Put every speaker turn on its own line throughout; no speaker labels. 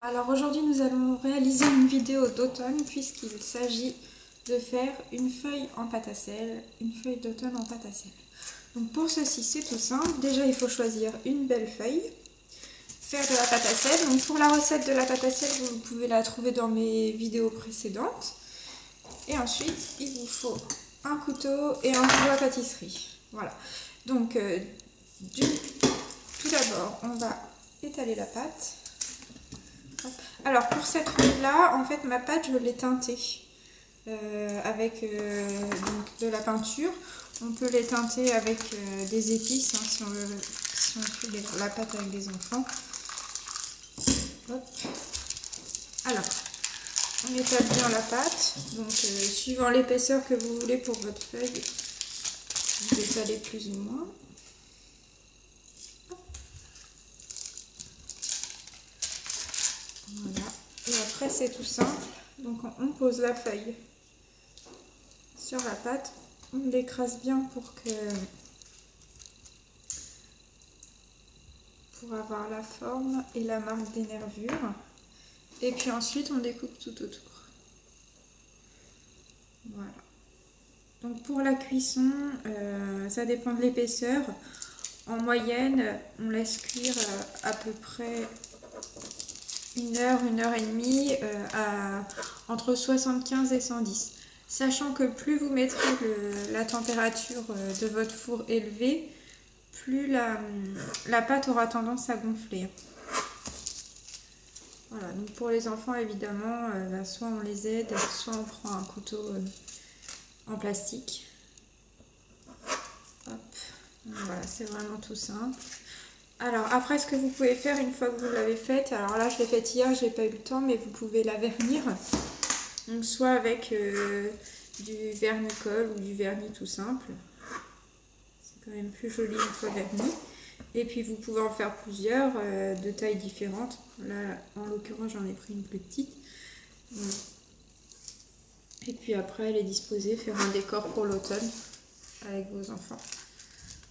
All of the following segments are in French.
Alors aujourd'hui nous allons réaliser une vidéo d'automne puisqu'il s'agit de faire une feuille en pâte à sel, une feuille d'automne en pâte à sel. Donc pour ceci c'est tout simple, déjà il faut choisir une belle feuille, faire de la pâte à sel. Donc pour la recette de la pâte à sel vous pouvez la trouver dans mes vidéos précédentes. Et ensuite il vous faut un couteau et un rouleau à pâtisserie. Voilà, donc tout d'abord on va étaler la pâte. Alors pour cette feuille là, en fait ma pâte je l'ai teintée avec donc de la peinture. On peut les teinter avec des épices hein, si on fait la pâte avec des enfants. Hop. Alors on étale bien la pâte, donc suivant l'épaisseur que vous voulez pour votre feuille, vous étalez plus ou moins. Voilà. Et après c'est tout simple, donc on pose la feuille sur la pâte, on l'écrase bien pour avoir la forme et la marque des nervures, et puis ensuite on découpe tout autour. Voilà. Donc pour la cuisson, ça dépend de l'épaisseur. En moyenne, on laisse cuire à peu près 1 heure et demie entre 75 et 110. Sachant que plus vous mettrez la température de votre four élevée, plus la pâte aura tendance à gonfler. Voilà, donc pour les enfants évidemment, soit on les aide, soit on prend un couteau en plastique. Hop. Voilà, c'est vraiment tout simple. Alors après, ce que vous pouvez faire une fois que vous l'avez faite, alors là je l'ai faite hier, j'ai pas eu le temps, mais vous pouvez la vernir. Donc soit avec du vernis-colle ou du vernis tout simple. C'est quand même plus joli une fois verni. Et puis vous pouvez en faire plusieurs de tailles différentes. Là en l'occurrence j'en ai pris une plus petite. Et puis après les disposer, faire un décor pour l'automne avec vos enfants.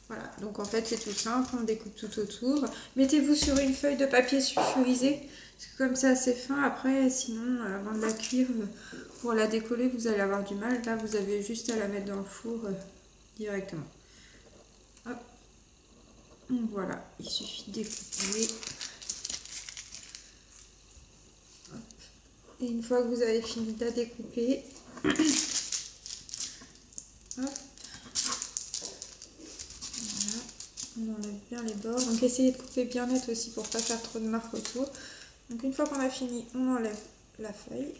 Voilà, donc en fait c'est tout simple, on découpe tout autour. Mettez-vous sur une feuille de papier sulfurisé, parce que comme c'est assez fin, après sinon avant de la cuire, pour la décoller vous allez avoir du mal. Là vous avez juste à la mettre dans le four directement. Hop. Voilà, il suffit de découper. Hop. Et une fois que vous avez fini de la découper, hop. On enlève bien les bords, donc essayez de couper bien net aussi pour ne pas faire trop de marques autour. Donc une fois qu'on a fini, on enlève la feuille.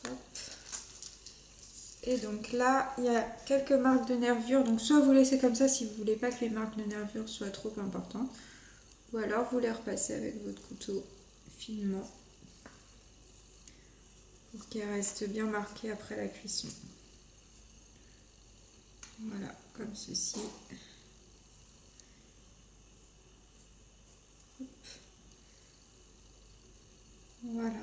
Hop. Et donc là, il y a quelques marques de nervures, donc soit vous laissez comme ça si vous ne voulez pas que les marques de nervures soient trop importantes, ou alors vous les repassez avec votre couteau finement pour qu'elles restent bien marquées après la cuisson. Voilà, comme ceci. Hop. Voilà.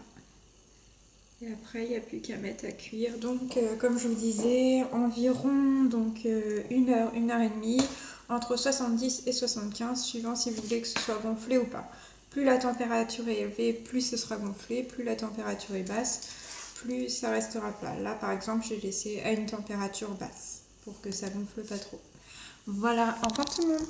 Et après, il n'y a plus qu'à mettre à cuire. Donc, comme je vous disais, environ donc, 1 heure et demie, entre 70 et 75, suivant si vous voulez que ce soit gonflé ou pas. Plus la température est élevée, plus ce sera gonflé. Plus la température est basse, plus ça restera plat. Là, par exemple, j'ai laissé à une température basse pour que ça gonfle pas trop. Voilà, au revoir tout le monde.